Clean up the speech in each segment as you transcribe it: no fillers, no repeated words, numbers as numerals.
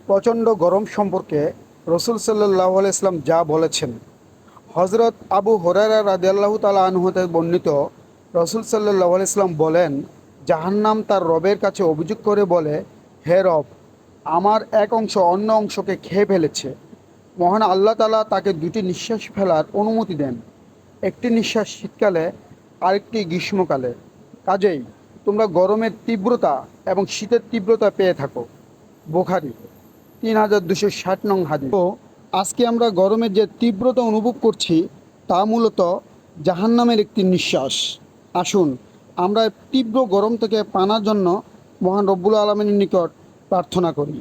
প্রচণ্ড গরম সম্পর্কে রসুল সাল্লাল্লাহু আলাইহি সাল্লাম যা বলেছেন। হজরত আবু হুরায়রা রাদিয়াল্লাহু তাআলা আনহু হতে বর্ণিত, রসুল সাল্লাল্লাহু আলাইহি সাল্লাম বলেন, জাহান্নাম তার রবের কাছে অভিযোগ করে বলে, হে রব, আমার এক অংশ অন্য অংশকে খেয়ে ফেলেছে। মহান আল্লাহ তাআলা তাকে দুটি নিঃশ্বাস ফেলার অনুমতি দেন, একটি নিঃশ্বাস শীতকালে, আরেকটি গ্রীষ্মকালে। কাজেই তোমরা গরমের তীব্রতা এবং শীতের তীব্রতা পেয়ে থাকো। বুখারী ৩,২৬০ নং হাদিস। তো আজকে আমরা গরমের যে তীব্রতা অনুভব করছি তা মূলত জাহান্নামের একটি নিঃশ্বাস। আসুন আমরা তীব্র গরম থেকে পানার জন্য মহান রব্বুল আলমিনের নিকট প্রার্থনা করি।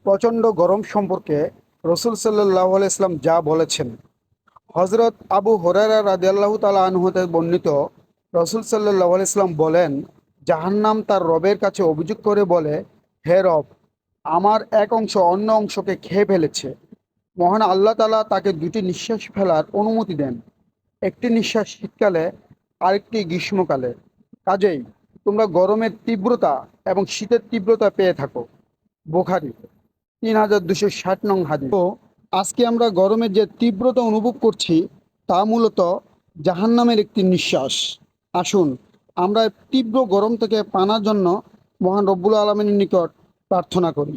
প্রচণ্ড গরম সম্পর্কে রসুল সাল্লাল্লাহু আলাইহি সাল্লাম যা বলেছেন। হজরত আবু হুরায়রা রাদিয়াল্লাহু তাআলা আনহু হতে বর্ণিত, রসুল সাল্লাল্লাহু আলাইহি সাল্লাম বলেন, জাহান্নাম তার রবের কাছে অভিযোগ করে বলে, হে রব, আমার এক অংশ অন্য অংশকে খেয়ে ফেলেছে। মহান আল্লাহ তাআলা তাকে দুটি নিঃশ্বাস ফেলার অনুমতি দেন, একটি নিঃশ্বাস শীতকালে, আরেকটি গ্রীষ্মকালে। কাজেই তোমরা গরমের তীব্রতা এবং শীতের তীব্রতা পেয়ে থাকো। বুখারী ৩,২৬০ নং হাদিস। তো আজকে আমরা গরমের যে তীব্রতা অনুভব করছি তা মূলত জাহান্নামের একটি নিঃশ্বাস। আসুন আমরা তীব্র গরম থেকে পানার জন্য মহান রব্বুল আলমিনের নিকট প্রার্থনা করি।